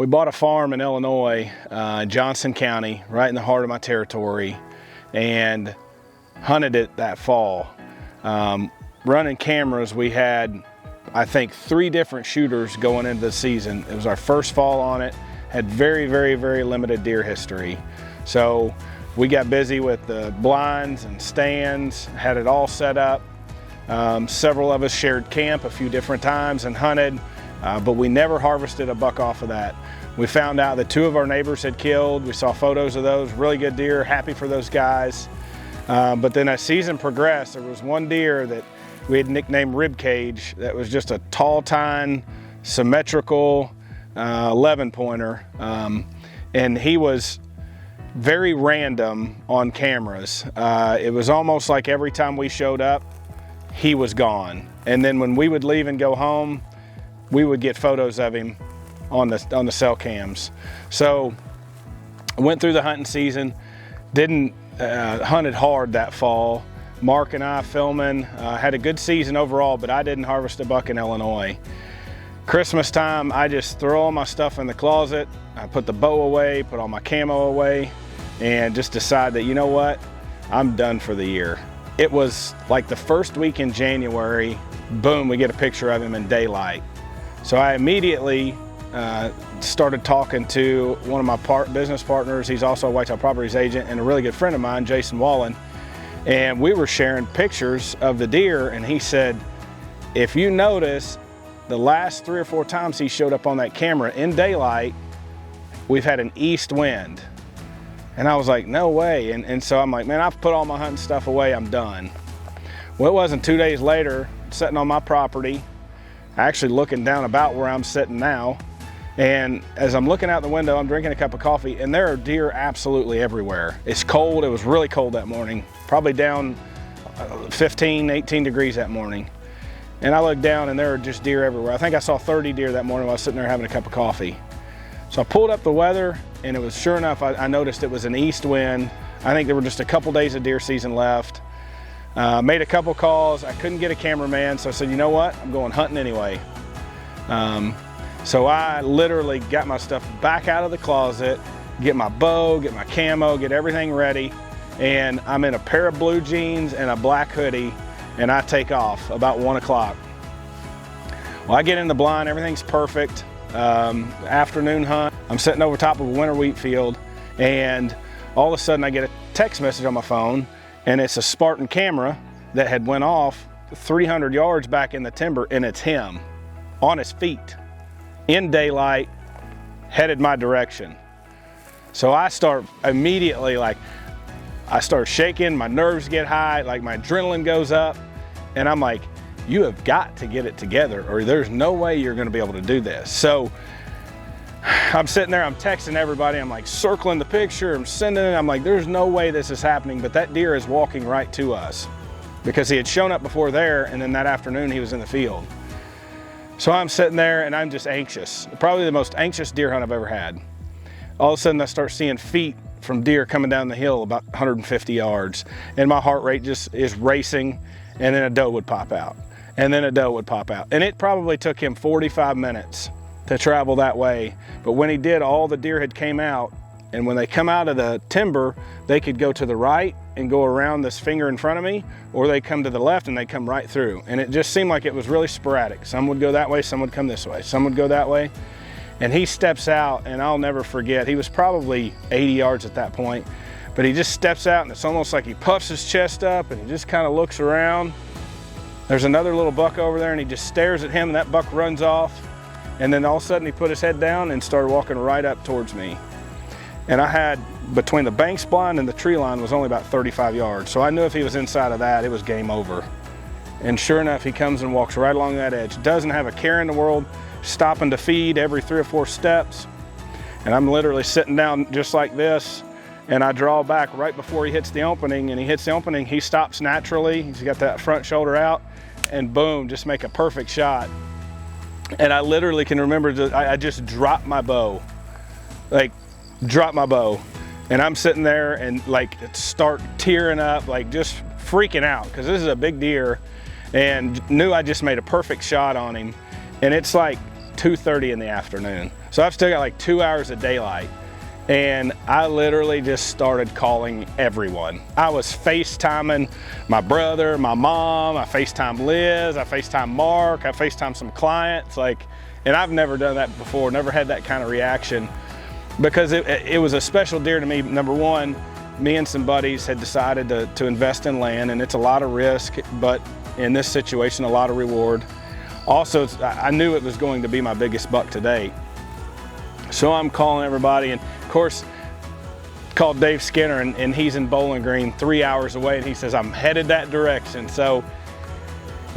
We bought a farm in Illinois, Johnson County, right in the heart of my territory, and hunted it that fall. Running cameras, we had, I think, 3 different shooters going into the season. It was our first fall on it, had very, very, very limited deer history. So we got busy with the blinds and stands, had it all set up. Several of us shared camp a few different times and hunted, but we never harvested a buck off of that. We found out that 2 of our neighbors had killed. We saw photos of those, really good deer, happy for those guys. But then as season progressed, there was one deer that we had nicknamed Ribcage that was just a tall tine, symmetrical 11-pointer. And he was very random on cameras. It was almost like every time we showed up, he was gone. And then when we would leave and go home, we would get photos of him on the cell cams. So I went through the hunting season, hunted hard that fall. Mark and I filming, had a good season overall, but I didn't harvest a buck in Illinois. Christmas time, I just throw all my stuff in the closet. I put the bow away, put all my camo away, and just decide that, you know what, I'm done for the year. It was like the first week in January, boom, we get a picture of him in daylight. So I immediately started talking to one of my business partners. He's also a Whitetail Properties agent and a really good friend of mine, Jason Wallen. And we were sharing pictures of the deer, and he said, if you notice, the last 3 or 4 times he showed up on that camera in daylight, we've had an east wind. And I was like, no way. And so I'm like, man, I've put all my hunting stuff away, I'm done. Well, it wasn't 2 days later, sitting on my property, actually looking down about where I'm sitting now. And as I'm looking out the window, I'm drinking a cup of coffee, and there are deer absolutely everywhere. It's cold, it was really cold that morning, probably down 15, 18 degrees that morning. And I looked down and there are just deer everywhere. I think I saw 30 deer that morning while I was sitting there having a cup of coffee. So I pulled up the weather, and it was, sure enough, I noticed it was an east wind. I think there were just a couple days of deer season left. Made a couple calls, I couldn't get a cameraman, so I said, you know what, I'm going hunting anyway. So I literally got my stuff back out of the closet, get my bow, get my camo, get everything ready, and I'm in a pair of blue jeans and a black hoodie, and I take off about 1 o'clock. Well, I get in the blind, everything's perfect. Afternoon hunt, I'm sitting over top of a winter wheat field, and all of a sudden I get a text message on my phone, and it's a Spartan camera that had went off 300 yards back in the timber, and it's him on his feet in daylight, headed my direction. So I start immediately, I start shaking, my nerves get high, like my adrenaline goes up, and I'm like, you have got to get it together, or there's no way you're gonna be able to do this. So I'm sitting there, I'm texting everybody, I'm like circling the picture, I'm sending it, I'm like, there's no way this is happening, but that deer is walking right to us, because he had shown up before there, and then that afternoon he was in the field. So I'm sitting there and I'm just anxious. Probably the most anxious deer hunt I've ever had. All of a sudden I start seeing feet from deer coming down the hill about 150 yards, and my heart rate just is racing, and then a doe would pop out, and then a doe would pop out. And it probably took him 45 minutes to travel that way. But when he did, all the deer had came out, and when they come out of the timber, they could go to the right and go around this finger in front of me, or they come to the left and they come right through. And it just seemed like it was really sporadic. Some would go that way, some would come this way, some would go that way. And he steps out, and I'll never forget, he was probably 80 yards at that point, but he just steps out, and it's almost like he puffs his chest up, and he just kind of looks around. There's another little buck over there, and he just stares at him, and that buck runs off. And then all of a sudden he put his head down and started walking right up towards me. And I had, between the banks blind and the tree line was only about 35 yards. So I knew if he was inside of that, it was game over. And sure enough, he comes and walks right along that edge. Doesn't have a care in the world, stopping to feed every 3 or 4 steps. And I'm literally sitting down just like this, and I draw back right before he hits the opening, and he hits the opening, he stops naturally. He's got that front shoulder out, and boom, just make a perfect shot. And I literally can remember, I just dropped my bow, dropped my bow. And I'm sitting there and start tearing up, just freaking out, because this is a big deer, and knew I just made a perfect shot on him. And it's like 2:30 in the afternoon. So I've still got like 2 hours of daylight. And I literally just started calling everyone. I was FaceTiming my brother, my mom, I FaceTimed Liz, I FaceTimed Mark, I FaceTimed some clients, and I've never done that before, never had that kind of reaction, because it was a special deer to me. Number one, me and some buddies had decided to invest in land, and it's a lot of risk, but in this situation, a lot of reward. Also, I knew it was going to be my biggest buck to date. So I'm calling everybody, and of course, called Dave Skinner, and he's in Bowling Green 3 hours away, and he says, I'm headed that direction. So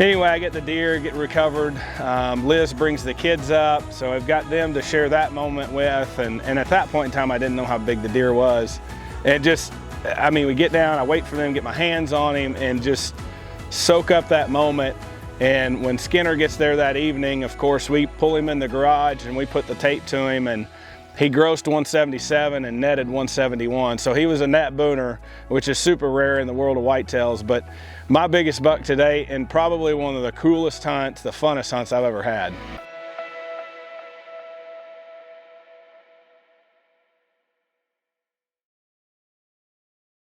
anyway, I get the deer, get recovered. Liz brings the kids up, so I've got them to share that moment with, and at that point in time, I didn't know how big the deer was. And just, I mean, we get down, I wait for them, get my hands on him, and just soak up that moment. And when Skinner gets there that evening, of course, we pull him in the garage and we put the tape to him, and he grossed 177 and netted 171. So he was a Net Booner, which is super rare in the world of whitetails, but my biggest buck today, and probably one of the coolest hunts, the funnest hunts I've ever had.